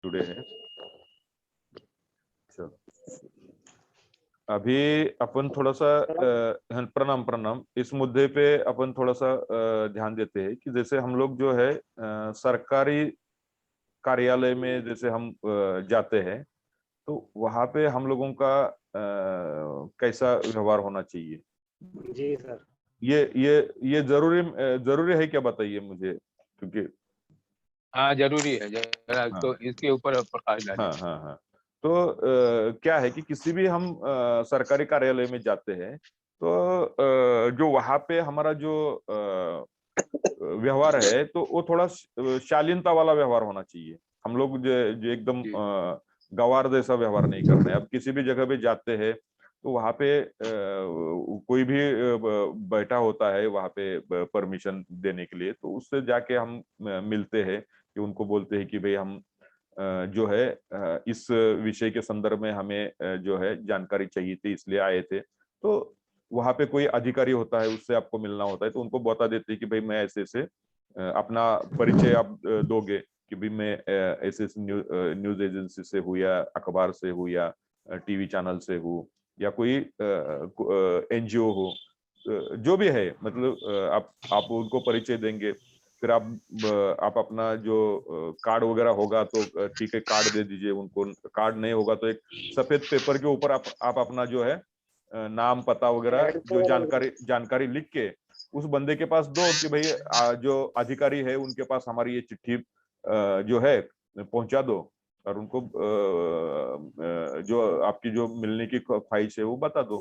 जुड़े हैं। चलो अभी अपन थोड़ा सा प्रणाम प्रणाम, इस मुद्दे पे अपन थोड़ा सा ध्यान देते हैं कि जैसे हम लोग जो है सरकारी कार्यालय में जैसे हम जाते हैं, तो वहां पे हम लोगों का कैसा व्यवहार होना चाहिए। जी सर। ये जरूरी है क्या, बताइए मुझे, क्योंकि हाँ जरूरी है, जरा हाँ तो इसके ऊपर प्रकाश डालिए। हाँ हाँ हाँ। तो क्या है कि किसी भी हम सरकारी कार्यालय में जाते हैं, तो जो वहां पे हमारा जो व्यवहार है, तो वो थोड़ा शालीनता वाला व्यवहार होना चाहिए। हम लोग जो एकदम जी गंवार जैसा व्यवहार नहीं करना है। अब किसी भी जगह पे जाते हैं, तो वहां पे कोई भी बैठा होता है वहां पे परमिशन देने के लिए, तो उससे जाके हम मिलते हैं, कि उनको बोलते हैं कि भाई हम जो है इस विषय के संदर्भ में हमें जो है जानकारी चाहिए थी, इसलिए आए थे। तो वहां पे कोई अधिकारी होता है, उससे आपको मिलना होता है, तो उनको बता देते हैं कि भाई मैं ऐसे ऐसे अपना परिचय आप दोगे कि भाई मैं ऐसे ऐसे न्यूज एजेंसी से हूँ, या अखबार से हूँ, या टीवी चैनल से हूँ, या कोई एनजीओ हो, जो भी है, मतलब आप उनको परिचय देंगे। फिर आप अपना जो कार्ड वगैरह होगा तो ठीक है, कार्ड दे दीजिए उनको। कार्ड नहीं होगा तो एक सफेद पेपर के ऊपर आप अपना जो है नाम पता वगैरह जो जानकारी जानकारी लिख के उस बंदे के पास दो, कि भाई जो अधिकारी है उनके पास हमारी ये चिट्ठी जो है पहुंचा दो, और उनको जो आपकी जो मिलने की ख्वाहिश है वो बता दो।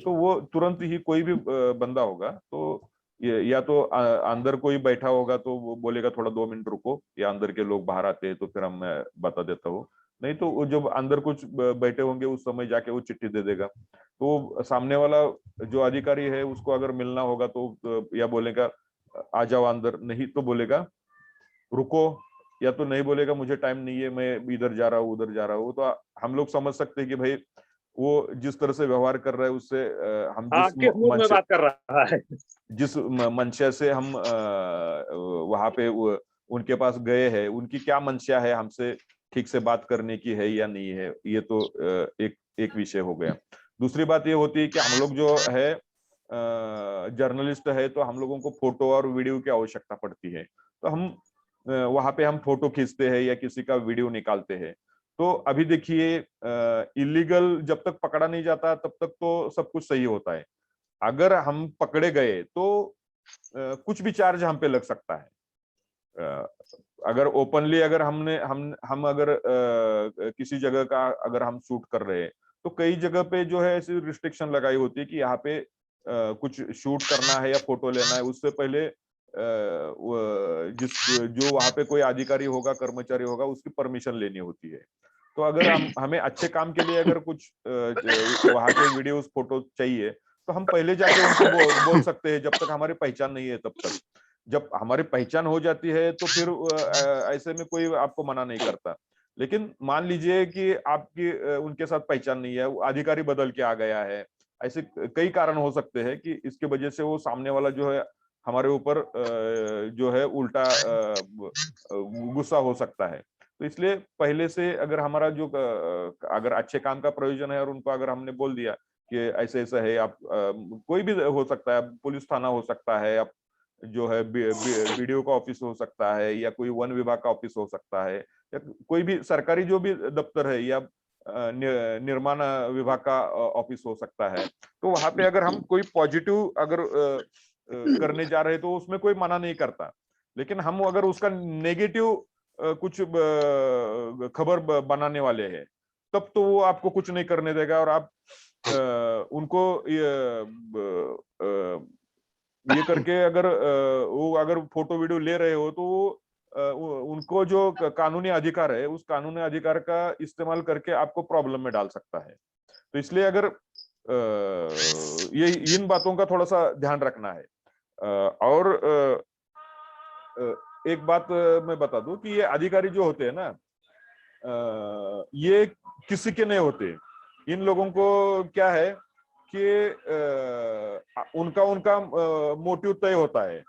तो वो तुरंत ही कोई भी बंदा होगा, तो या तो अंदर कोई बैठा होगा तो वो बोलेगा थोड़ा 2 मिनट रुको, या अंदर के लोग बाहर आते हैं तो फिर हम मैं बता देता हूँ। नहीं तो वो जब अंदर कुछ बैठे होंगे उस समय जाके वो चिट्ठी दे देगा। तो सामने वाला जो अधिकारी है उसको अगर मिलना होगा तो या बोलेगा आ जाओ अंदर, नहीं तो बोलेगा रुको, या तो नहीं बोलेगा मुझे टाइम नहीं है, मैं इधर जा रहा हूँ उधर जा रहा हूँ। तो हम लोग समझ सकते हैं कि भाई वो जिस तरह से व्यवहार कर रहा है उससे हम किस मूड में बात कर रहा है। जिस मंशा से हम वहां पे उनके पास गए हैं, उनकी क्या मंशा है, हमसे ठीक से बात करने की है या नहीं है, ये तो एक एक विषय हो गया। दूसरी बात ये होती है कि हम लोग जो है जर्नलिस्ट है, तो हम लोगों को फोटो और वीडियो की आवश्यकता पड़ती है। तो हम वहां पे हम फोटो खींचते हैं या किसी का वीडियो निकालते हैं। तो अभी देखिए, इलीगल जब तक पकड़ा नहीं जाता तब तक तो सब कुछ सही होता है। अगर हम पकड़े गए तो कुछ भी चार्ज हम पे लग सकता है। अ, अगर ओपनली अगर हम अगर किसी जगह का अगर हम शूट कर रहे हैं, तो कई जगह पे जो है ऐसी रिस्ट्रिक्शन लगाई होती है कि यहाँ पे कुछ शूट करना है या फोटो लेना है, उससे पहले जो वहां पे कोई अधिकारी होगा, कर्मचारी होगा, उसकी परमिशन लेनी होती है। तो अगर हमें अच्छे काम के लिए अगर कुछ वहां के वीडियोस फोटो चाहिए, तो हम पहले जाके उनको बोल सकते हैं, जब तक हमारी पहचान नहीं है तब तक। जब हमारी पहचान हो जाती है तो फिर ऐसे में कोई आपको मना नहीं करता। लेकिन मान लीजिए कि आपकी उनके साथ पहचान नहीं है, वो अधिकारी बदल के आ गया है, ऐसे कई कारण हो सकते हैं कि इसकी वजह से वो सामने वाला जो है हमारे ऊपर जो है उल्टा गुस्सा हो सकता है। तो इसलिए पहले से अगर हमारा जो अगर अच्छे काम का प्रयोजन है और उनको अगर हमने बोल दिया कि ऐसे ऐसा है, आप कोई भी हो सकता है, पुलिस थाना हो सकता है, आप जो है बीडीओ का ऑफिस हो सकता है, या कोई वन विभाग का ऑफिस हो सकता है, या कोई भी सरकारी जो भी दफ्तर है, या निर्माण विभाग का ऑफिस हो सकता है। तो वहां पे अगर हम कोई पॉजिटिव अगर करने जा रहे हैं तो उसमें कोई मना नहीं करता। लेकिन हम अगर उसका नेगेटिव कुछ खबर बनाने वाले हैं, तब तो वो आपको कुछ नहीं करने देगा। और आप उनको ये करके अगर वो अगर फोटो वीडियो ले रहे हो, तो उनको जो कानूनी अधिकार है, उस कानूनी अधिकार का इस्तेमाल करके आपको प्रॉब्लम में डाल सकता है। तो इसलिए अगर ये इन बातों का थोड़ा सा ध्यान रखना है। और एक बात मैं बता दूं कि ये अधिकारी जो होते हैं ना, ये किसी के नहीं होते। इन लोगों को क्या है कि उनका उनका मोटिव तय होता है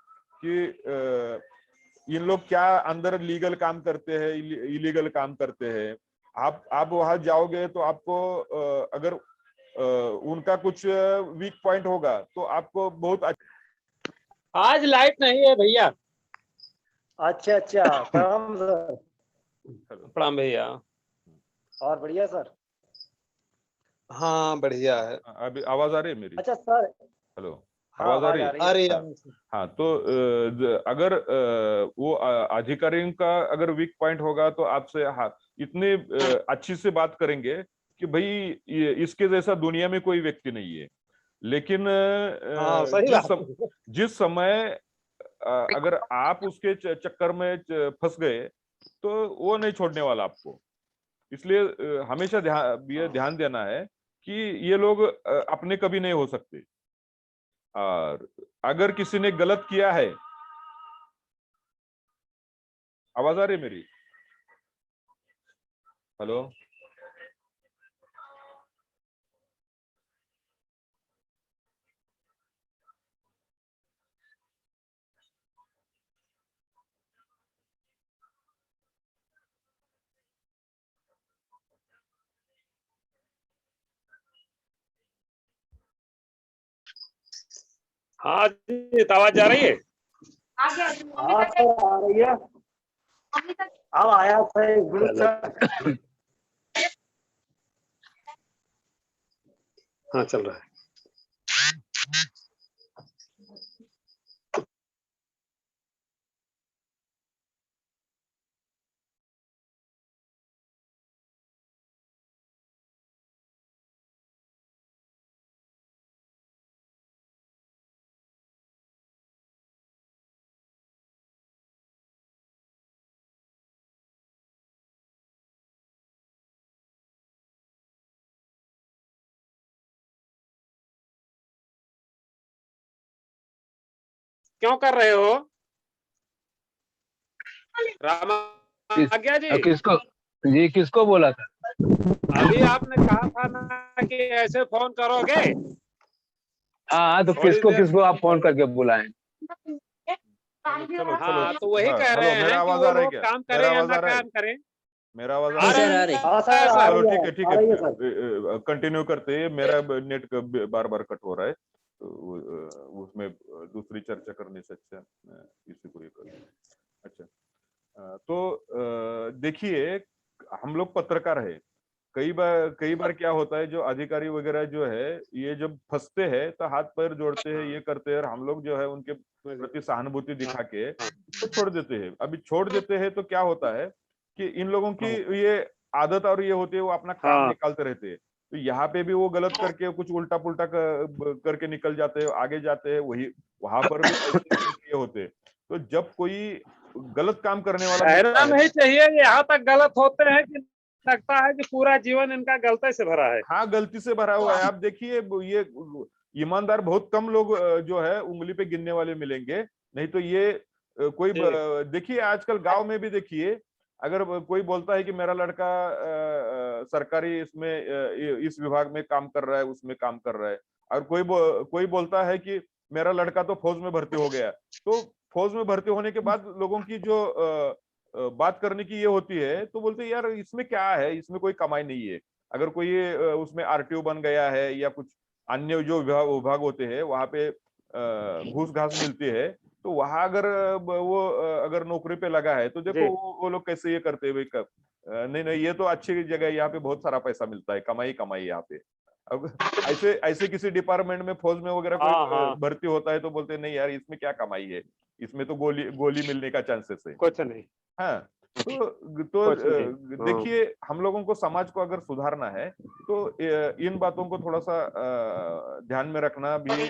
कि इन लोग क्या अंदर लीगल काम करते हैं, इलीगल काम करते हैं। आप वहां जाओगे तो आपको अगर उनका कुछ वीक पॉइंट होगा तो आपको बहुत आज लाइट नहीं है भैया। अच्छा अच्छा, प्रणाम सर। प्रणाम भैया। और बढ़िया सर। हाँ बढ़िया है। अभी आवाज आ रही है मेरी? अच्छा सर। हेलो, हाँ, आवाज आ रही है? आ रही है। हाँ, तो अगर वो अधिकारियों का अगर वीक पॉइंट होगा तो आपसे इतने अच्छी से बात करेंगे कि भाई इसके जैसा दुनिया में कोई व्यक्ति नहीं है। लेकिन हाँ सही बात। जिस समय अगर आप उसके चक्कर में फंस गए तो वो नहीं छोड़ने वाला आपको। इसलिए हमेशा ये ध्यान देना है कि ये लोग अपने कभी नहीं हो सकते। और अगर किसी ने गलत किया है, आवाज आ रही है मेरी? हेलो, हाँ जी, तो आवाज जा रही है? हाँ सर, आ रही है। अब आया सर ग्रुप सर। हाँ चल रहा है। क्यों कर रहे हो रामा आज्ञा जी? किसको जी, किसको बोला था? अभी आपने कहा था ना कि ऐसे फोन करोगे। हाँ, तो थोड़ी देर किसको आप फोन करके बुलाएं? चलो हाँ तो वही हाँ, कह हेलो, रहे मेरा हैं कि आवाज वो आ रहा है लोग क्या? काम मेरा करें या आवाज ना आ रहा है? काम करें। मेरा आवाज आ आ रहा है? रही है हाँ सर, आ चलो रही ठीक है, है, ठीक आ रही है है, सर। कंटिन्यू करते हैं। मेरा नेट बार बार कट हो रहा है, तो उसमें दूसरी चर्चा करने से अच्छा इसी को ये कर लें। अच्छा, तो देखिए, हम लोग पत्रकार है। कई बार क्या होता है, जो अधिकारी वगैरह जो है, ये जब फंसते हैं तो हाथ पैर जोड़ते हैं, ये करते हैं, और हम लोग जो है उनके प्रति सहानुभूति दिखा के तो छोड़ देते हैं। अभी छोड़ देते हैं तो क्या होता है कि इन लोगों की ये आदत और ये होती है, वो अपना काम हाँ निकालते रहते हैं। तो यहाँ पे भी वो गलत करके कुछ उल्टा पुल्टा करके निकल जाते हैं, आगे जाते हैं, वही वहां पर भी ऐसे करके ये होते हैं। तो जब कोई गलत काम करने वाला मिलता कहना है, नहीं चाहिए, यहाँ तक गलत होते हैं कि लगता है कि पूरा जीवन इनका गलती से भरा है। हाँ, गलती से भरा हुआ है। आप देखिए, ये ईमानदार बहुत कम लोग जो है उंगली पे गिनने वाले मिलेंगे। नहीं तो ये देखिए, आजकल गांव में भी देखिए, अगर कोई बोलता है कि मेरा लड़का सरकारी इसमें इस विभाग में काम कर रहा है, उसमें काम कर रहा है, और कोई बोलता है कि मेरा लड़का तो फौज में भर्ती हो गया, तो फौज में भर्ती होने के बाद लोगों की जो बात करने की ये होती है, तो बोलते हैं यार इसमें क्या है, इसमें कोई कमाई नहीं है। अगर कोई उसमें आरटीओ बन गया है या कुछ अन्य जो विभाग होते हैं, वहां पे घूस घास मिलती है, तो वहां अगर वो अगर नौकरी पे लगा है, तो देखो जी वो लोग कैसे ये करते हैं भाई, कब नहीं नहीं, ये तो अच्छी जगह है, यहाँ पे बहुत सारा पैसा मिलता है, कमाई कमाई यहाँ पे। अब ऐसे ऐसे किसी डिपार्टमेंट में, फौज में वगैरह कोई हाँ हाँ, भर्ती होता है, तो बोलते हैं नहीं यार, इसमें क्या कमाई है, इसमें तो गोली गोली मिलने का चांसेस है। कुछ नहीं हाँ, तो कुछ नहीं। हाँ देखिए, हम लोगों को, समाज को अगर सुधारना है तो इन बातों को थोड़ा सा ध्यान में रखना भी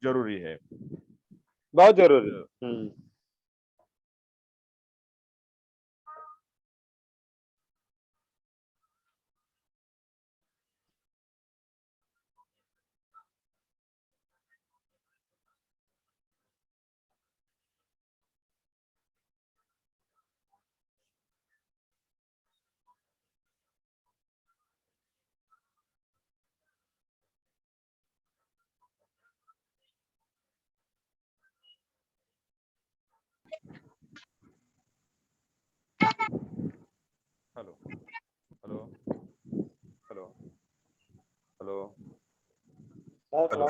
जरूरी है। बहुत जरूरी। हेलो।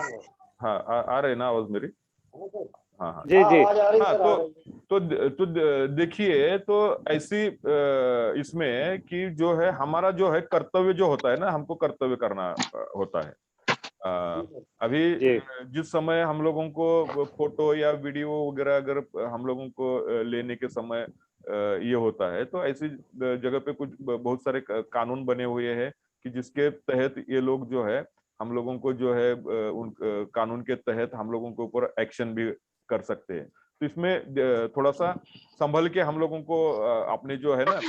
हाँ आ रहे ना आवाज मेरी? हाँ हाँ जी जी। आवाज आ रही हाँ। सर, आ रही। तो देखिए, तो ऐसी इसमें कि जो है हमारा जो है कर्तव्य जो होता है ना, हमको कर्तव्य करना होता है। अ, अभी जी जिस समय हम लोगों को फोटो या वीडियो वगैरह अगर हम लोगों को लेने के समय ये होता है, तो ऐसी जगह पे कुछ बहुत सारे कानून बने हुए हैं कि जिसके तहत ये लोग जो है हम लोगों को जो है उन कानून के तहत हम लोगों के ऊपर एक्शन भी कर सकते हैं। तो इसमें थोड़ा सा संभल के हम लोगों को अपने जो है ना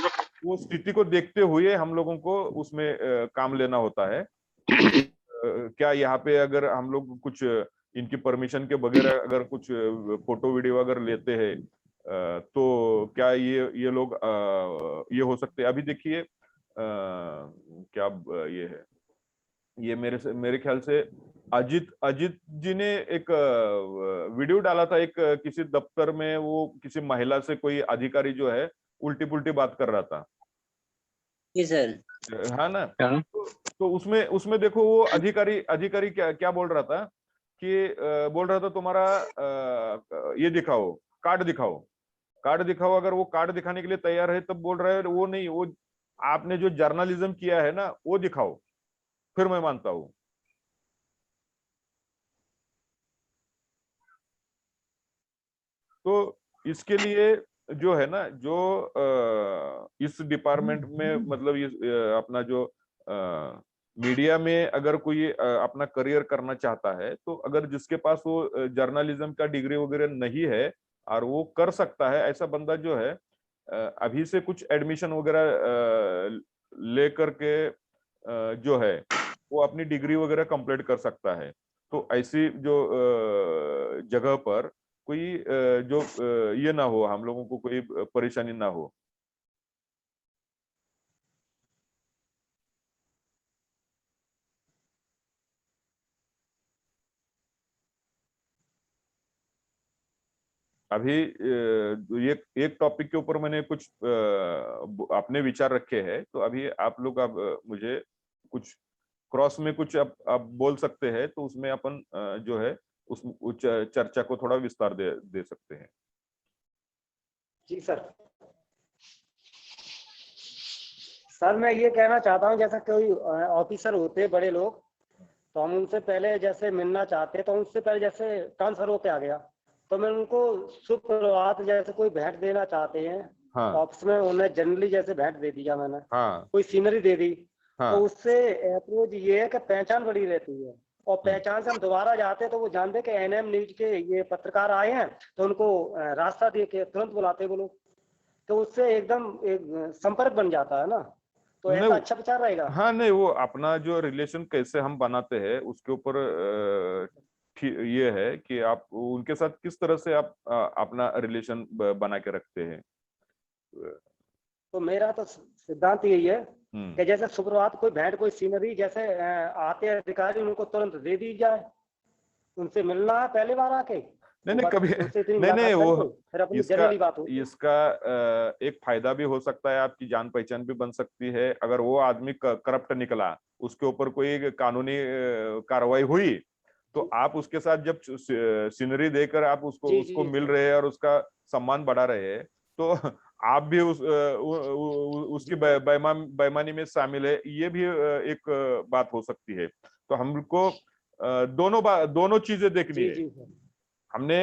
वो स्थिति को देखते हुए हम लोगों को उसमें काम लेना होता है कि क्या यहाँ पे अगर हम लोग कुछ इनकी परमिशन के बगैर अगर कुछ फोटो वीडियो अगर लेते हैं तो क्या ये लोग ये हो सकते हैं। अभी देखिए क्या ये है, ये मेरे ख्याल से अजित अजित जी ने एक वीडियो डाला था, एक किसी दफ्तर में वो किसी महिला से कोई अधिकारी जो है उल्टी पुल्टी बात कर रहा था। जी सर। है ना? क्या? तो उसमें उसमें देखो वो अधिकारी अधिकारी क्या क्या बोल रहा था कि बोल रहा था तुम्हारा ये दिखाओ, कार्ड दिखाओ, कार्ड दिखाओ। अगर वो कार्ड दिखाने के लिए तैयार है तब बोल रहा है वो नहीं, वो आपने जो जर्नलिज्म किया है ना वो दिखाओ, फिर मैं मानता हूँ। तो इसके लिए जो है ना, जो इस डिपार्टमेंट में मतलब ये अपना जो मीडिया में अगर कोई अपना करियर करना चाहता है, तो अगर जिसके पास वो जर्नलिज्म का डिग्री वगैरह नहीं है और वो कर सकता है, ऐसा बंदा जो है अभी से कुछ एडमिशन वगैरह ले करके जो है वो अपनी डिग्री वगैरह कंप्लीट कर सकता है। तो ऐसी जो जगह पर कोई जो ये ना हो, हम लोगों को कोई परेशानी ना हो। अभी ये एक टॉपिक के ऊपर मैंने कुछ अपने विचार रखे हैं, तो अभी आप लोग अब मुझे कुछ क्रॉस में कुछ आप बोल सकते हैं, तो उसमें अपन जो है उस चर्चा को थोड़ा विस्तार दे सकते हैं। जी सर। सर मैं ये कहना चाहता हूँ, जैसा कोई ऑफिसर होते हैं बड़े लोग, तो हम उनसे पहले जैसे मिलना चाहते हैं, तो उनसे पहले जैसे ट्रांसफर होके आ गया तो मैं उनको सुप्रभात जैसे कोई भेंट देना चाहते हैं हाँ ऑफिस में, उन्हें जनरली जैसे भेंट दे दिया मैंने, हाँ कोई सीनरी दे दी, हाँ। तो उससे अप्रोच ये है कि पहचान बड़ी रहती है, और पहचान से हम दोबारा जाते हैं तो वो जानते कि एनएम न्यूज के ये पत्रकार आए हैं, तो उनको रास्ता दे के तुरंत बुलाते वो लोग, तो उससे एकदम एक संपर्क बन जाता है ना, तो ऐसा नहीं, अच्छा विचार रहेगा। हाँ नहीं, वो अपना जो रिलेशन कैसे हम बनाते हैं उसके ऊपर ये है कि आप उनके साथ किस तरह से आप अपना रिलेशन बना के रखते हैं। तो मेरा तो सिद्धांत यही है हम्म। कि जैसे सुप्रभात कोई भेंट कोई सीनरी जैसे आते हैं अधिकारी उनको तुरंत दे दी जाए, उनसे मिलना है पहले बार आके, नहीं नहीं, बस कभी उनसे इतनी नहीं नहीं, मुलाकात वो करके फिर अपनी इसका जनरली बात होती है। इसका एक फायदा भी हो सकता है, आपकी जान पहचान भी बन सकती है। अगर वो आदमी करप्ट निकला, उसके ऊपर कोई कानूनी कार्रवाई हुई, तो आप उसके साथ जब सीनरी देकर आप उसको जी उसको जी मिल सर। रहे हैं और उसका सम्मान बढ़ा रहे हैं, तो आप भी उसकी बेईमानी में शामिल है, ये भी एक बात हो सकती है। तो हमको दोनों चीजें देखनी जी है। जी सर। हमने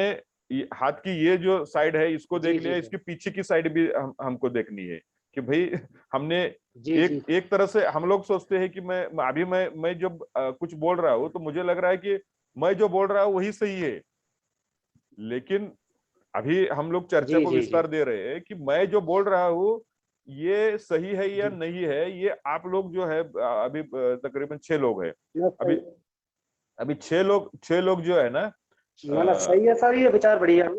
हाथ की ये जो साइड है इसको जी देख जी लिया, सर। इसके पीछे की साइड भी हमको देखनी है कि भाई हमने जी जी एक तरह से हम लोग सोचते हैं कि मैं जब कुछ बोल रहा हूँ तो मुझे लग रहा है कि मैं जो बोल रहा हूँ वही सही है, लेकिन अभी हम लोग चर्चा जी को जी जी। विस्तार दे रहे हैं कि मैं जो बोल रहा हूँ ये सही है या नहीं है। ये आप लोग जो है अभी तकरीबन 6 लोग हैं। ना अभी सही, अभी 6 लोग जो है ना, ना ना सही है सर, ये विचार बढ़िया है।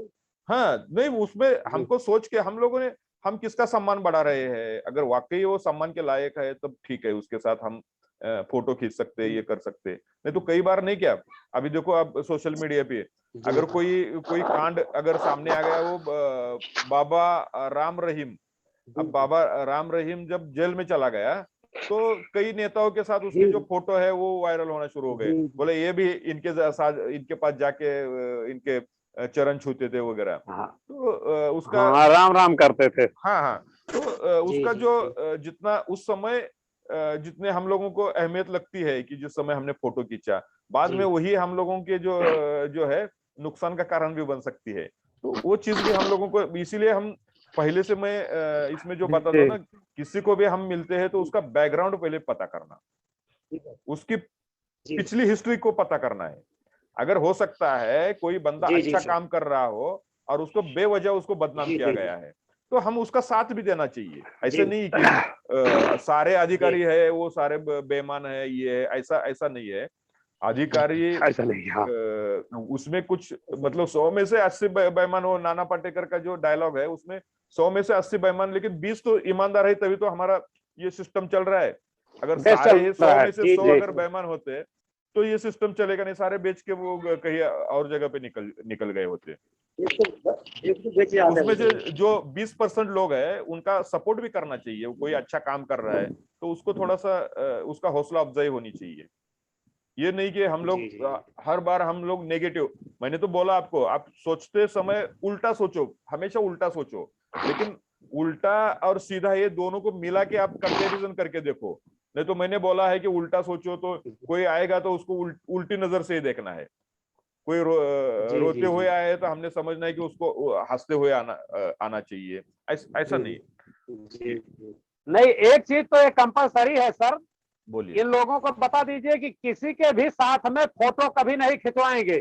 हाँ नहीं, उसमें जी हमको सोच के हम लोगों ने हम किसका सम्मान बढ़ा रहे हैं। अगर वाकई वो सम्मान के लायक है तब ठीक है, उसके साथ हम फोटो खींच सकते हैं, ये कर सकते हैं। नहीं तो कई बार नहीं, क्या अभी देखो आप सोशल मीडिया पे जी अगर कोई कोई कांड अगर सामने आ गया, वो बाबा राम रहीम, जी अब बाबा राम रहीम जब जेल में चला गया तो कई नेताओं के साथ उसकी जी। जो फोटो है वो वायरल होना शुरू हो गए। जी। बोले ये भी इनके पास जाके इनके चरण छूते थे वगैरह। हाँ तो उसका हाँ, राम राम करते थे। हाँ हाँ, तो जी, उसका जी, जो जी। जितना उस समय जितने हम लोगों को अहमियत लगती है कि जिस समय हमने फोटो खींचा, बाद जी। में वही हम लोगों के जो है नुकसान का कारण भी बन सकती है। तो वो चीज भी हम लोगों को, इसीलिए हम पहले से मैं इसमें जो बताता हूँ ना, किसी को भी हम मिलते हैं तो उसका बैकग्राउंड पहले पता करना, ठीक है। उसकी जी। पिछली हिस्ट्री को पता करना है। अगर हो सकता है कोई बंदा जी, जी, अच्छा सर। काम कर रहा हो और उसको बेवजह उसको बदनाम जी, किया जी, गया है, तो हम उसका साथ भी देना चाहिए। ऐसे जी। नहीं कि सारे अधिकारी है वो सारे बेईमान है, ये है, ऐसा ऐसा नहीं है। अधिकारी ऐसा नहीं। हाँ उसमें कुछ मतलब 100 में से 80 बेईमान हो। नाना पाटेकर का जो डायलॉग है उसमें 100 में से 80 बेईमान, लेकिन 20 तो ईमानदार है, तभी तो हमारा ये सिस्टम चल रहा है। अगर देश चल सारे ही 100 रहा है। में से जी, 100 जी, अगर बेईमान होते तो ये सिस्टम चलेगा नहीं, सारे बेच के वो कहीं और जगह पे निकल गए होते। एक तो बेचे आते उसमें हैं। से जो 20% लोग हैं उनका सपोर्ट भी करना चाहिए। कोई अच्छा काम कर रहा है तो उसको थोड़ा सा उसका हौसला अफजाई होनी चाहिए। ये नहीं कि हम लोग जी, जी, हर बार हम लोग नेगेटिव। मैंने तो बोला आपको, आप सोचते समय उल्टा सोचो, हमेशा उल्टा सोचो, लेकिन उल्टा और सीधा ये दोनों को मिला के आप कंपैरिजन करके देखो। नहीं तो मैंने बोला है कि उल्टा सोचो तो कोई आएगा तो उसको उल्टी नजर से ही देखना है। कोई जी, रोते जी, हुए जी, आए तो हमने समझना है कि उसको हंसते हुए आना चाहिए। ऐसा नहीं। जी, जी। नहीं, एक चीज तो ये कंपलसरी है सर, बोलिए। इन लोगों को बता दीजिए कि किसी के भी साथ में फोटो कभी नहीं खिंचवाएंगे।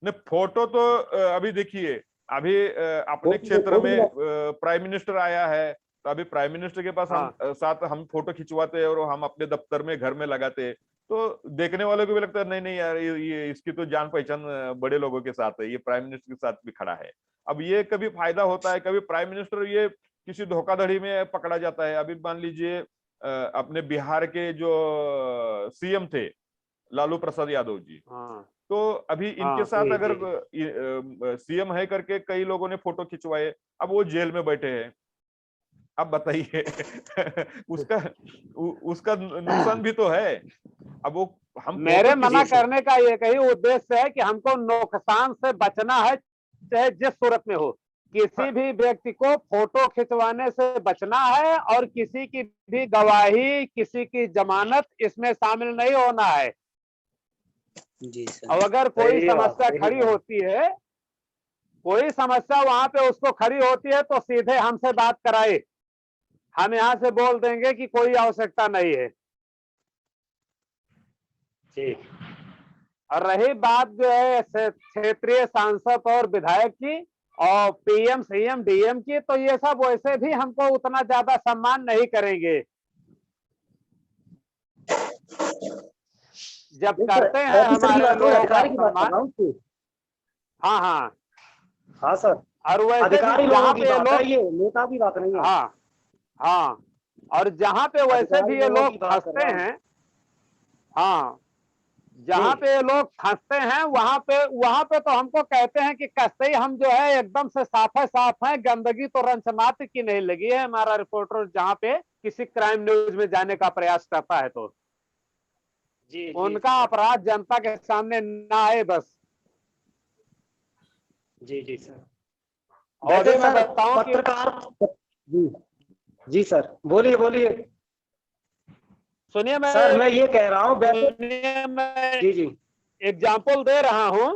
नहीं, फोटो तो अभी देखिए, अभी अपने क्षेत्र फोटो में प्राइम मिनिस्टर आया है, तो अभी प्राइम मिनिस्टर के पास हम हाँ। साथ हम फोटो खिंचवाते हैं और हम अपने दफ्तर में घर में लगाते हैं। तो देखने वालों को भी लगता है नहीं नहीं यार, ये इसकी तो जान पहचान बड़े लोगों के साथ है, ये प्राइम मिनिस्टर के साथ भी खड़ा है। अब ये कभी फायदा होता है, कभी प्राइम मिनिस्टर ये किसी धोखाधड़ी में पकड़ा जाता है। अभी मान लीजिए अपने बिहार के जो सीएम थे, लालू प्रसाद यादव जी, हाँ। तो अभी इनके हाँ। साथ जी, अगर जी। सीएम है करके कई लोगों ने फोटो खिंचवाए, अब वो जेल में बैठे हैं। अब बताइए उसका उसका नुकसान भी तो है। अब वो हम फोटो मेरे किस मना जी, सर। करने का एक ही उद्देश्य है कि हमको नुकसान से बचना है, चाहे जिस सूरत में हो। किसी भी व्यक्ति को फोटो खिंचवाने से बचना है और किसी की भी गवाही, किसी की जमानत इसमें शामिल नहीं होना है। जी सर। और अगर कोई सही बात, समस्या सही खड़ी बात। होती है, कोई समस्या वहां पे उसको खड़ी होती है, तो सीधे हमसे बात कराए। हम यहाँ से बोल देंगे कि कोई आवश्यकता नहीं है। जी। और रही बात जो है क्षेत्रीय सांसद और विधायक की और पीएम सीएम डीएम की, तो ये सब वैसे भी हमको उतना ज्यादा सम्मान नहीं करेंगे। जब नहीं सर, करते हैं ऑफिसर की हमारे बात नहीं, लोगों का अधिकारी की बात कर सम्मान। रहा हूँ। हाँ हाँ। हाँ सर, और वैसे भी अधिकारी जहाँ लोगों की पे ये बात है, लोग, ये नेता की बात नहीं है। हाँ हाँ, और जहाँ पे वैसे अधिकारी भी ये लोगों लोग की बात कर फंसते रहा हूँ। हैं, हाँ, जी। जहाँ पे ये लोग फंसते हैं वहां पे तो हमको कहते हैं कि कैसे ही हम जो है एकदम से साफ है, गंदगी तो रंच मात्र की नहीं लगी है। हमारा रिपोर्टर जहाँ पे किसी क्राइम न्यूज में जाने का प्रयास करता है तो जी, जी, उनका सर। अपराध जनता के सामने ना आए बस। जी, जी सर। और वैसे अभी मैं सर, बताऊं कि पत्रकार। जी। जी सर, बोलिए बोलिए। सुनिए सर मैं ये कह रहा हूँ वैसे। मैं जी, जी। एग्जाम्पल दे रहा हूं।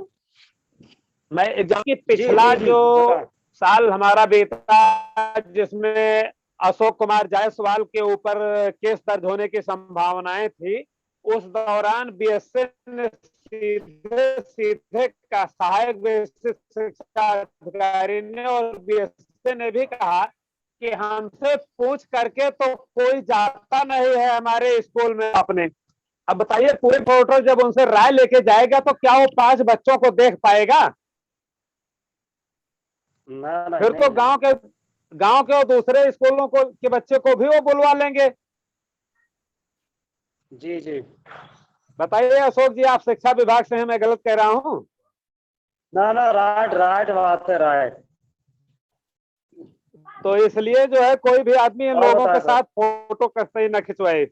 मैं एग्जाम्पल की जी, पिछला जी, जी, जो बताएं। साल हमारा बीता, जिसमें अशोक कुमार जायसवाल के ऊपर केस दर्ज होने की संभावनाएं थी, उस दौरान बीएसए ने सीधे सीधे का सहायक बेसिक शिक्षा अधिकारी ने और बीएसए ने भी कहा कि हमसे पूछ करके तो कोई जाता नहीं है हमारे स्कूल में अपने। अब बताइए, पूरे रिपोर्टर जब उनसे राय लेके जाएगा तो क्या वो 5 बच्चों को देख पाएगा? ना ना, फिर नहीं तो नहीं। गांव के और दूसरे स्कूलों को के बच्चे को भी वो बुलवा लेंगे। जी, जी। बताइए अशोक जी, आप शिक्षा विभाग से हैं, मैं गलत कह रहा हूं? ना ना, राइट राइट बात है, राइट। तो इसलिए जो है कोई भी आदमी इन और लोगों के बताएं सर। साथ फोटो कहीं न खिंचवाए।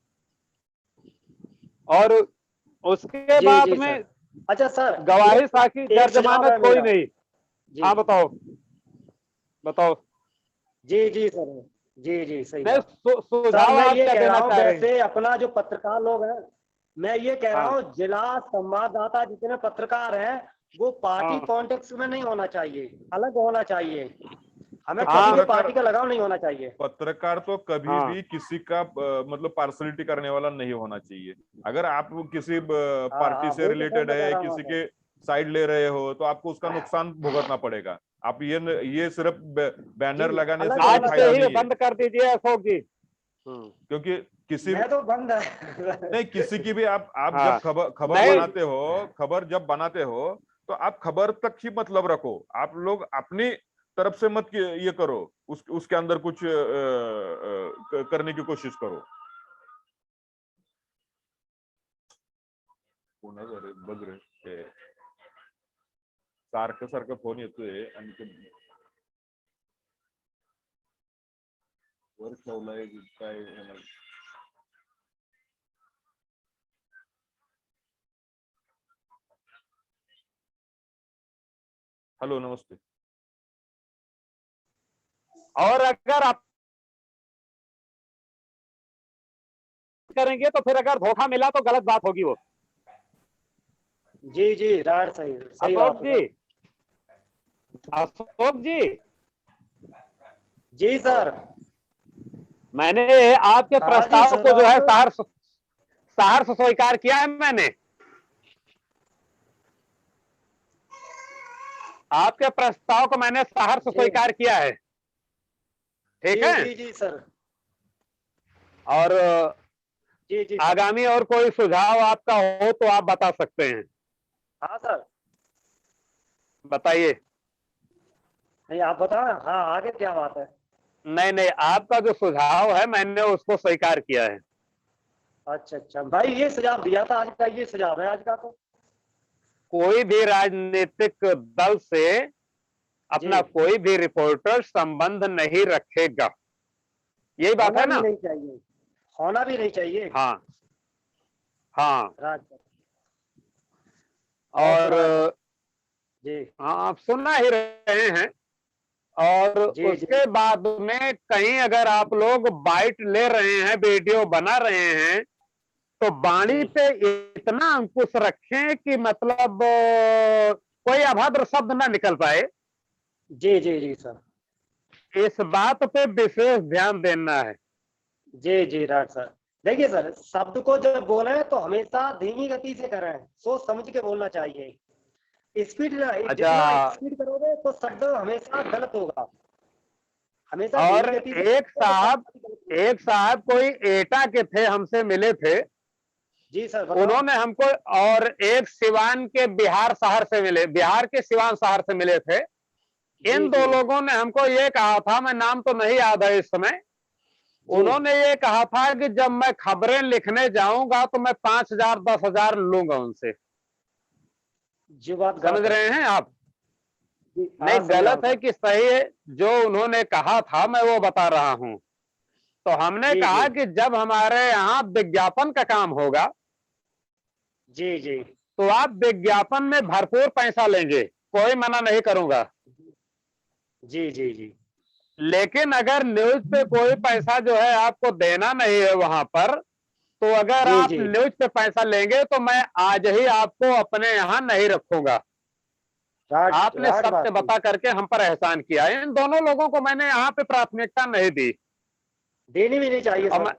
और उसके जी बाद जी में सर। अच्छा सर, गवाही साखी एक सुझाव जमानत है कोई मेरा। नहीं। जी हाँ बताओ बताओ। जी जी सर। जी जी सही नहीं बात। सर सुझाव मैं आप ये क्या कह रहा देना हूँ, चाह रहे हैं? वैसे अपना जो पत्रकार लोग हैं, मैं ये कह रहा हाँ हूँ जिला संवाददाता जितने पत्रकार हैं वो पार्टी हाँ कॉन्टेक्स्ट में नहीं होना चाहिए, अलग होना चाहिए। हमें तो कभी भी पत्रकार पार्टी का लगाव नहीं होना चाहिए। पत्रकार तो कभी हाँ भी किसी का मतलब पार्सलिटी करने वाला नहीं होना चाहिए। अगर आप किसी हाँ पार्टी हाँ, से वही तो सर रिलेटेड मैं कह है, रहा हूँ किसी आपको। के साइड ले रहे हो, तो आपको उसका नुकसान भुगतना पड़ेगा। आप ये सिर्फ जी बैनर लगाने से अलग कोई आज होना से फायदा ही नहीं चाहिए। है, बंद कर दीजिए अशोक जी। क्योंकि किसी मैं तो बंद है। नहीं, किसी की भी आप जब हाँ खबर नहीं बनाते हो, खबर जब बनाते हो, तो आप खबर तक ही मतलब रखो। आप लोग अपनी तरफ से मत ये करो, उसके अंदर कुछ करने की कोशिश करो। कोणाचं बघ रे ते सारखं सारखं फोन येतोय आणि ते वर ठेवलाय काय. हेलो नमस्ते। और अगर आप करेंगे तो फिर अगर धोखा मिला तो गलत बात होगी वो। जी जी राइट, सही सही अशोक बात है जी सर। अशोक जी जी सर। मैंने आपके हाँ जी प्रस्ताव सुन को रहा जो है हूँ। सहर्ष स्वीकार किया है मैंने। आपके प्रस्ताव को मैंने सहर्ष जी स्वीकार किया है। ठीक जी है। जी जी सर। और जी जी सर। आगामी और कोई सुझाव आपका हो तो आप बता सकते हैं। हाँ सर। बताइए। नहीं आप बताओ, हाँ आगे क्या बात है। नहीं नहीं आपका जो सुझाव है मैंने उसको स्वीकार किया है। अच्छा अच्छा भाई, ये सुझाव दिया था आज का, ये सुझाव है आज का तो। कोई भी राजनीतिक दल से जी अपना कोई भी रिपोर्टर संबंध नहीं रखेगा, यही बात होना है भी ना? नहीं चाहिए, होना भी नहीं चाहिए। हाँ हाँ। राज और और सुनाए सर। जी हाँ आप सुनना ही रहे हैं। और जी जी उसके बाद में कहीं अगर आप लोग बाइट ले रहे हैं, वीडियो बना रहे हैं, तो वाणी जी पे इतना अंकुश रखें कि मतलब कोई अभद्र शब्द ना निकल पाए। जी जी जी सर। इस बात पे विशेष ध्यान देना है। जी जी राइट सर। देखिए सर, शब्द को जब बोले तो हमेशा धीमी गति से करें, सोच समझ के बोलना चाहिए। स्पीड अच्छा। जितना स्पीड करोगे तो शब्द हमेशा गलत होगा। हमेशा और धीमी गति से बोलोगे तो शब्द गलत होगा। एक साहब कोई एटा के थे, हमसे मिले थे। जी सर बताओ। उन्होंने हमको, और एक सिवान के बिहार शहर से मिले, बिहार के सिवान शहर से मिले थे। जी इन दो जी लोगों ने हमको ये कहा था, मैं नाम तो नहीं याद है इस समय, जी उन्होंने ये कहा था कि जब मैं खबरें लिखने जाऊंगा तो मैं 5,000 10,000 लूंगा उनसे। जी बात समझ गलत है। रहे हैं आप? जी नहीं हाँ समझ रहा हूँ गलत है सर। कि सही है, जो उन्होंने कहा था मैं वो बता रहा हूं। तो हमने जी जी कहा कि जब हमारे यहाँ विज्ञापन का काम होगा जी जी तो आप विज्ञापन में भरपूर पैसा लेंगे, कोई मना नहीं करूंगा। जी जी जी लेकिन अगर न्यूज पे कोई पैसा जो है आपको देना नहीं है वहां पर, तो अगर जी आप जी न्यूज पे पैसा लेंगे तो मैं आज ही आपको अपने यहाँ नहीं रखूंगा। राइट आपने राइट बात सत्य की। बता करके हम पर एहसान किया। इन दोनों लोगों को मैंने यहाँ पे प्राथमिकता नहीं दी। देनी भी नहीं चाहिए और सर। मैं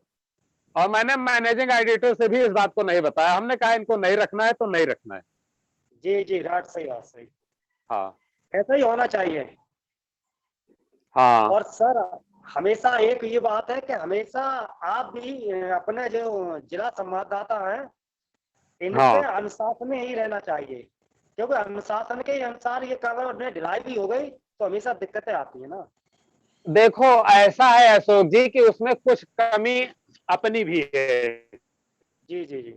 और मैंने मैनेजिंग एडिटर से भी इस बात को नहीं बताया। हमने कहा इनको नहीं रखना है तो नहीं रखना है। जी जी राइट, सही बात, सही। हाँ ऐसा ही होना चाहिए। हाँ और सर हमेशा एक ये बात है कि हमेशा आप भी अपने जो जिला संवाददाता हैं इनसे हाँ। अनुशासन में ही रहना चाहिए, क्योंकि अनुशासन के अनुसार ये खबर में ढिलाई भी हो गई तो हमेशा दिक्कतें आती है ना। देखो ऐसा है अशोक जी कि उसमें कुछ कमी अपनी भी है। जी जी जी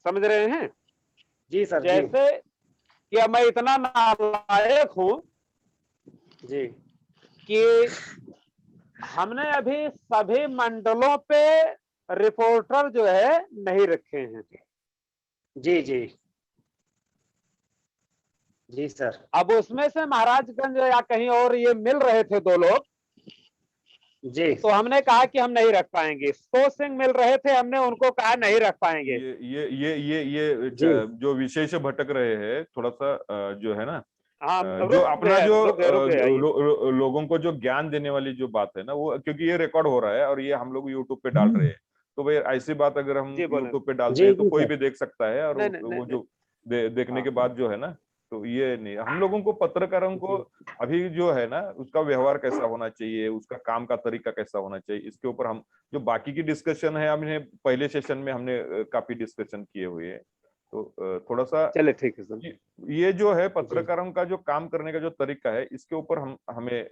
समझ रहे हैं? जी सर। जी जैसे कि अब मैं इतना नालायक हूं जी कि हमने अभी सभी मंडलों पे रिपोर्टर जो है नहीं रखे हैं। जी जी जी सर। अब उसमें से महाराजगंज या कहीं और ये मिल रहे थे 2 लोग, जी तो हमने कहा कि हम नहीं रख पाएंगे। 100 सिंह मिल रहे थे, हमने उनको कहा नहीं रख पाएंगे। ये जी जो विषय से भटक रहे हैं थोड़ा सा, जो है ना, हाँ जो रुक अपना गए, जो रुक गए, रुक गए, लोगों को जो ज्ञान देने वाली जो बात है ना, वो क्योंकि ये रिकॉर्ड हो रहा है और ये हम लोग यूट्यूब पे डाल रहे हैं, तो भाई ऐसी बात अगर हम जी बोले। यूट्यूब पे डालते जी हैं तो जी कोई सर। भी देख सकता है, और नहीं नहीं नहीं वो नहीं। जो देखने हाँ, के बाद जो है ना, तो ये नहीं, हम लोगों को पत्रकारों को जी अभी जो है ना उसका व्यवहार कैसा होना चाहिए, उसका काम का तरीका कैसा होना चाहिए, इसके ऊपर हम जो बाकी की डिस्कशन है, हमने पहले सेशन में हमने काफी डिस्कशन किए हुए हैं, तो थोड़ा सा चलिए ठीक है सर। ये जो है जी पत्रकारों का जो काम करने का जो तरीका है, इसके ऊपर हमें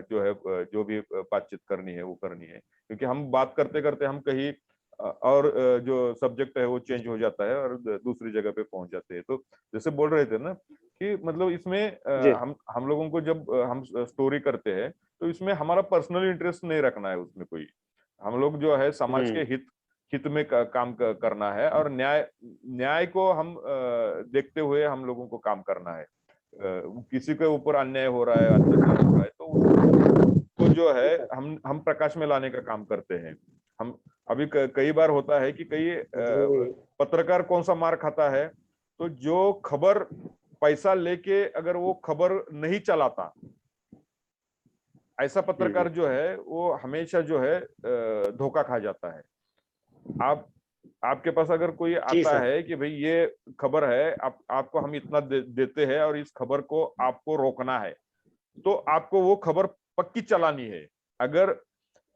जो है जो भी बातचीत करनी है वो करनी है, क्योंकि हम बात करते करते हम कहीं और जो सब्जेक्ट है वो चेंज हो जाता है और दूसरी जगह पे पहुंच जाते हैं। तो जैसे बोल रहे थे ना कि मतलब इसमें जी हम लोगों को जब हम स्टोरी करते हैं तो इसमें हमारा पर्सनल इंटरेस्ट नहीं रखना है उसमें कोई, हम लोग जो है समाज के हित हित में काम करना है, और न्याय न्याय को हम देखते हुए हम लोगों को काम करना है। किसी के ऊपर अन्याय हो रहा है, अत्याचार हो रहा है, तो उसको जो है हम प्रकाश में लाने का काम करते हैं। हम अभी कई बार होता है कि कई जी पत्रकार कौन सा मार खाता है, तो जो खबर पैसा लेके अगर वो खबर नहीं चलाता, ऐसा पत्रकार जो है वो हमेशा जो है धोखा खा जाता है। आपके पास अगर कोई जी आता सर। है कि भाई ये खबर है, आपको हम इतना देते हैं और इस खबर को आपको रोकना है, तो आपको वो खबर पक्की चलानी है। अगर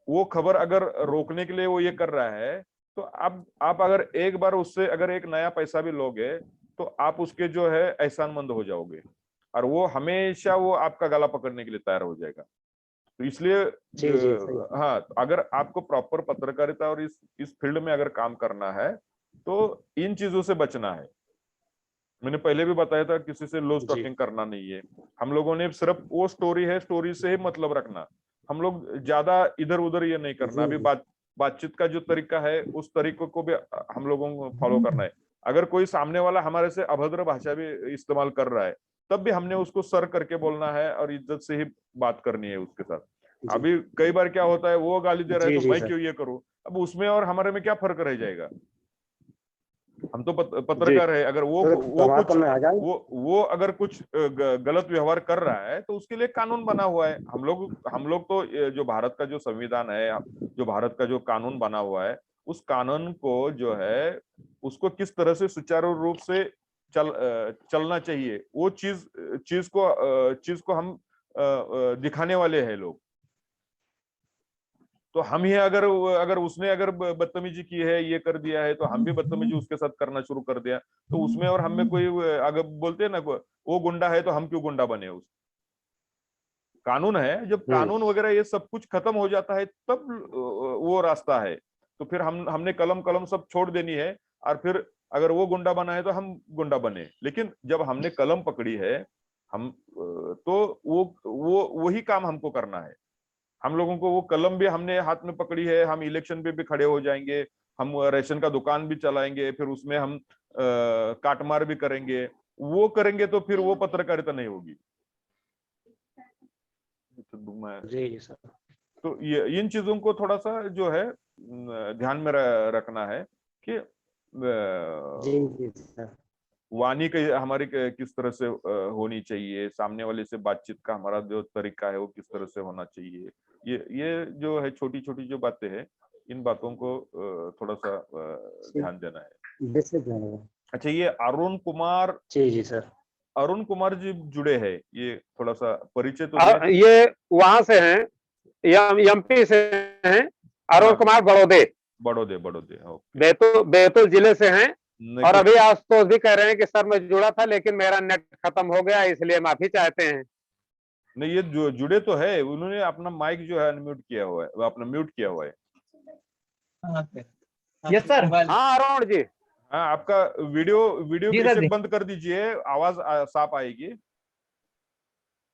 वो खबर अगर रोकने के लिए वो ये कर रहा है, तो आप अगर एक बार उससे अगर एक नया पैसा भी लोगे तो आप उसके जो है एहसानमंद हो जाओगे, और वो हमेशा वो आपका गला पकड़ने के लिए तैयार हो जाएगा। तो इसलिए जी जी सही। हाँ, अगर आपको प्रॉपर पत्रकारिता और इस फील्ड में अगर काम करना है तो इन चीजों से बचना है। मैंने पहले भी बताया था, किसी से लो जी स्टॉकिंग करना नहीं है। हम लोगों ने सिर्फ वो स्टोरी है, स्टोरी से ही मतलब रखना, हम लोग ज्यादा इधर उधर ये नहीं करना। जी अभी जी बातचीत का जो तरीका है उस तरीके को भी हम लोगों को फॉलो करना है। अगर कोई सामने वाला हमारे से अभद्र भाषा भी इस्तेमाल कर रहा है, तब भी हमने उसको सर करके बोलना है और इज्जत से ही बात करनी है उसके साथ। जी अभी कई बार क्या होता है, वो गाली दे रहा है जी तो जी मैं सर। क्यों ये करूं, अब उसमें और हमारे में क्या फर्क रह जाएगा। हम तो जी पत्रकार है, अगर तो वो कुछ तमाकू में आ जाए। वो अगर कुछ गलत व्यवहार कर रहा है तो उसके लिए कानून बना हुआ है। हम लोग तो जो भारत का जो संविधान है, जो भारत का जो कानून बना हुआ है, उस कानून को जो है उसको किस तरह से सुचारू रूप से चलना चाहिए, वो चीज को हम दिखाने वाले हैं लोग। तो हम ही अगर अगर उसने अगर बदतमीजी की है, ये कर दिया है, तो हम भी बदतमीजी उसके साथ करना शुरू कर दिया, तो उसमें और हम में कोई अगर बोलते हैं ना वो गुंडा है तो हम क्यों गुंडा बने। उस कानून है, जब कानून वगैरह ये सब कुछ खत्म हो जाता है तब वो रास्ता है। तो फिर हमने कलम कलम सब छोड़ देनी है, और फिर अगर वो गुंडा बना है तो हम गुंडा बने। लेकिन जब हमने कलम पकड़ी है, हम तो वो वही काम हमको करना है। हम लोगों को वो कलम भी हमने हाथ में पकड़ी है, हम इलेक्शन पे भी खड़े हो जाएंगे, हम राशन का दुकान भी चलाएंगे, फिर उसमें हम काटमार भी करेंगे। वो करेंगे तो फिर वो पत्रकारिता नहीं होगी। जी जी सर। तो ये इन चीजों को थोड़ा सा जो है ध्यान में रखना है कि जी जी सर। वाणी हमारी किस तरह से होनी चाहिए, सामने वाले से बातचीत का हमारा जो तरीका है वो किस तरह से होना चाहिए। ये जो है छोटी छोटी जो बातें हैं, इन बातों को थोड़ा सा ध्यान देना है। डिसिप्लिन। अच्छा, ये जी जी सर। अरुण कुमार जी जुड़े हैं, ये थोड़ा सा परिचय तो दे। ये वहां से हैं, एमपी से हैं। अरुण कुमार बड़ौदे, बड़ौदे बैतूल जिले से हैं। और कुछ अभी आशुतोष भी कह रहे हैं कि सर मैं जुड़ा था लेकिन मेरा नेट खत्म हो गया, इसलिए माफी चाहते हैं। नहीं, ये जो जुड़े तो है, उन्होंने अपना माइक जो है अनम्यूट किया हुआ है, वो अपना म्यूट किया हुआ है। Yes sir. हाँ अरुण जी। हाँ, आपका वीडियो जी सर बेशक जी। बंद कर दीजिए, आवाज साफ आएगी।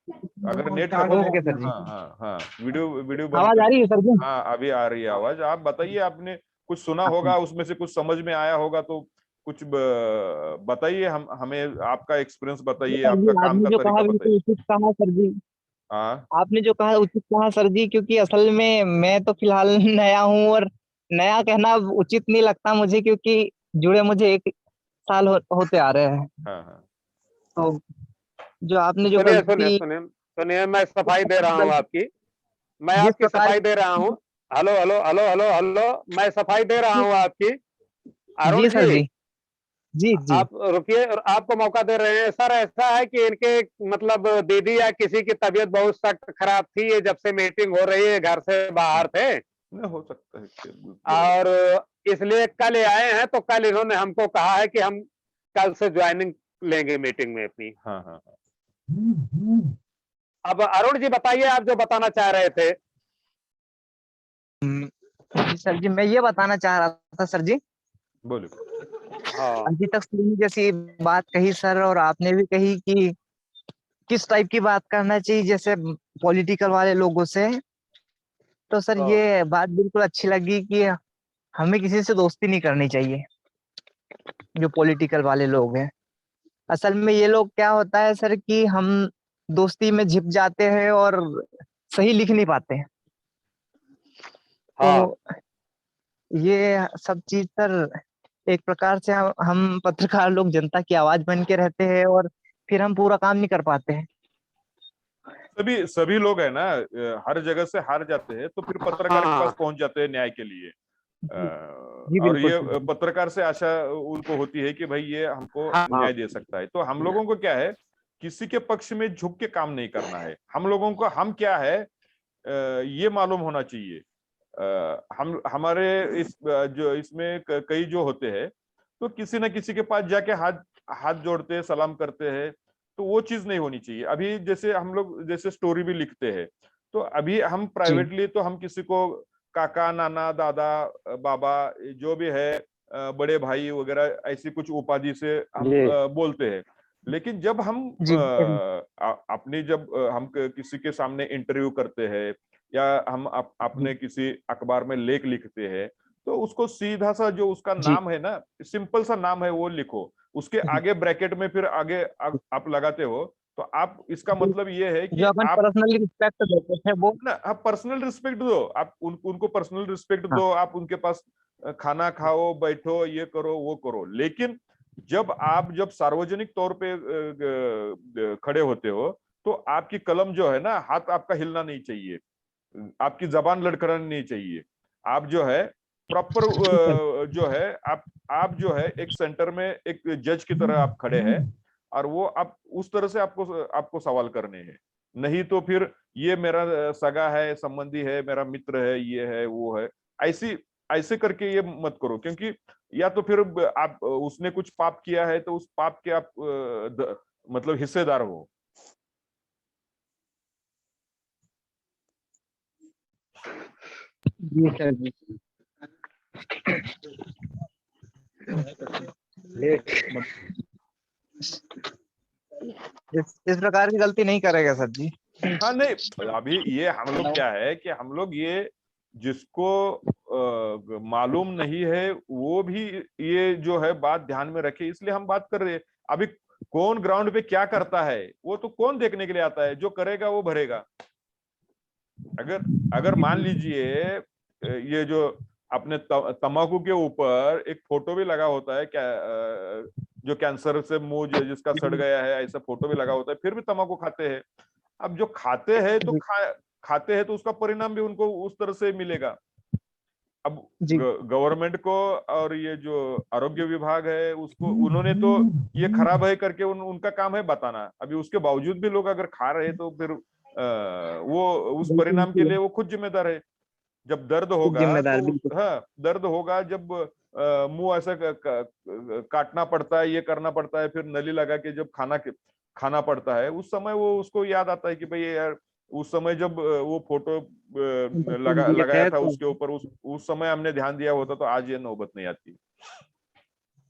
अगर नेट हाँ, खत्म ओके सर हो, जी। हाँ हाँ हाँ, वीडियो वीडियो बंद आवाज आ कर। रही है सर जी? हाँ अभी आ रही है आवाज। आप बताइए, आपने कुछ सुना होगा, उसमें से कुछ समझ में आया होगा तो कुछ बताइए, हम हमें आपका एक्सपीरियंस जी बताइए, सर आपका जी, काम आपने का जो कहा तरीका बिल्कुल बताइए। उचित कहा सर जी। हाँ आपने जो कहा उचित कहा सर जी, क्योंकि असल में मैं तो फिलहाल नया हूँ, और नया कहना उचित नहीं लगता मुझे, क्योंकि जुड़े मुझे 1 साल होते आ रहे हैं। हाँ हाँ तो जो आपने जो सुनिए सुनिए गलती सुनिए सुनिए, मैं सफाई दे रहा हूँ आपकी, मैं जिस आपकी प्रकार सफाई दे रहा हूँ। Hello hello hello hello hello, मैं सफाई दे रहा हूँ आपकी। अरुण जी सर जी, जी, जी जी आप रुकिए, और आपको मौका दे रहे हैं। सर ऐसा है कि इनके मतलब दीदी या किसी की तबीयत बहुत सख्त खराब थी, ये जब से मीटिंग हो रही है घर से बाहर थे, नहीं हो सकता है और इसलिए कल ये आए हैं। तो कल इन्होंने हमको कहा है कि हम कल से ज्वाइनिंग लेंगे मीटिंग में अपनी। हाँ हाँ हाँ। अब अरुण जी बताइए, आप जो बताना चाह रहे थे। जी सर जी, मैं ये बताना चाह रहा था सर जी, बोलिए। हाँ अभी तक तुमने जैसी बात कही सर, और आपने भी कही कि किस टाइप की बात करना चाहिए, जैसे पॉलिटिकल वाले लोगों से। तो सर हाँ ये बात बिल्कुल अच्छी लगी कि हमें किसी से दोस्ती नहीं करनी चाहिए, जो पॉलिटिकल वाले लोग हैं। असल में ये लोग क्या होता है सर कि हम दोस्ती में झिप जाते हैं और सही लिख नहीं पाते हैं। हाँ तो ये सब चीज सर, एक प्रकार से हम पत्रकार लोग जनता की आवाज बन के रहते हैं, और फिर हम पूरा काम नहीं कर पाते हैं। सभी सभी लोग है ना, हर जगह से हार जाते हैं तो फिर पत्रकार के हाँ पास पहुंच जाते हैं न्याय के लिए। जी और बिल्कुल ये सर जी। पत्रकार से आशा उनको होती है कि भाई ये हमको हाँ हाँ न्याय दे सकता है। तो हम लोगों को क्या है, किसी के पक्ष में झुक के काम नहीं करना है। हम लोगों को हम क्या है ये मालूम होना चाहिए। हम हमारे इस जो इसमें कई जो होते हैं, तो किसी न किसी के पास जाके हाथ हाथ जोड़ते हैं, सलाम करते हैं। तो वो चीज नहीं होनी चाहिए। अभी जैसे हम लोग जैसे स्टोरी भी लिखते हैं, तो अभी हम जी प्राइवेटली तो हम किसी को काका, नाना, दादा, बाबा, जो भी है, बड़े भाई वगैरह ऐसी कुछ उपाधि से हम जी बोलते हैं। लेकिन जब हम जी अपनी जब हम किसी के सामने इंटरव्यू करते हैं, या हम अपने किसी अखबार में लेख लिखते हैं, तो उसको सीधा सा जो उसका जी नाम है ना, सिंपल सा नाम है वो लिखो। उसके जी। आगे ब्रैकेट में फिर आगे आप लगाते हो, तो आप इसका मतलब ये है कि जो अपन आप पर्सनली रिस्पेक्ट देते हैं वो। ना, आप पर्सनल रिस्पेक्ट दो। आप उनको पर्सनल रिस्पेक्ट हाँ दो। आप उनके पास खाना खाओ, बैठो, ये करो वो करो। लेकिन जब सार्वजनिक तौर पे खड़े होते हो, तो आपकी कलम जो है ना, हाथ आपका हिलना नहीं चाहिए, आपकी जबान लड़खड़ानी नहीं चाहिए। आप जो है प्रॉपर जो है आप जो है एक सेंटर में एक जज की तरह आप खड़े हैं, और वो आप उस तरह से आपको आपको सवाल करने हैं। नहीं तो फिर ये मेरा सगा है, संबंधी है, मेरा मित्र है, ये है वो है, ऐसी ऐसे करके ये मत करो। क्योंकि या तो फिर आप उसने कुछ पाप किया है तो उस पाप के आप मतलब हिस्सेदार हो। जी सर जी। इस प्रकार की गलती नहीं करेगा सर जी। हाँ नहीं, अभी ये हम लोग क्या है कि हम लोग ये जिसको मालूम नहीं है वो भी ये जो है बात ध्यान में रखे, इसलिए हम बात कर रहे हैं। अभी कौन ग्राउंड पे क्या करता है वो तो कौन देखने के लिए आता है? जो करेगा वो भरेगा। अगर अगर मान लीजिए ये जो अपने तंबाकू के ऊपर एक फोटो भी लगा होता है क्या, जो कैंसर से मुंह जिसका सड़ गया है, ऐसा फोटो भी लगा होता है, फिर भी तंबाकू खाते हैं। अब जो खाते हैं तो खाते हैं तो उसका परिणाम भी उनको उस तरह से मिलेगा। अब जी गवर्नमेंट को और ये जो आरोग्य विभाग है उसको, उन्होंने तो ये खराब है करके उनका काम है बताना। अभी उसके बावजूद भी लोग अगर खा रहे तो फिर वो उस परिणाम के लिए वो खुद जिम्मेदार है। जब दर्द होगा जिम्मेदार तो बिल्कुल। हाँ, दर्द होगा जब मुंह ऐसा काटना पड़ता है, ये करना पड़ता है, फिर नली लगा के जब खाना पड़ता है, उस समय वो उसको याद आता है कि भाई यार उस समय जब वो फोटो लगाया है था तो उसके ऊपर, उस समय हमने ध्यान दिया होता तो आज ये नौबत नहीं आती।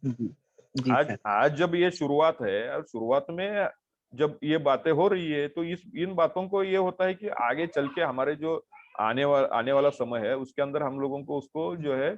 जी जी आज सर। आज जब ये शुरुआत है, और शुरुआत में जब ये बातें हो रही है तो इन बातों को ये होता है कि आगे चल के हमारे जो आने वाला समय है उसके अंदर हम लोगों को उसको जो है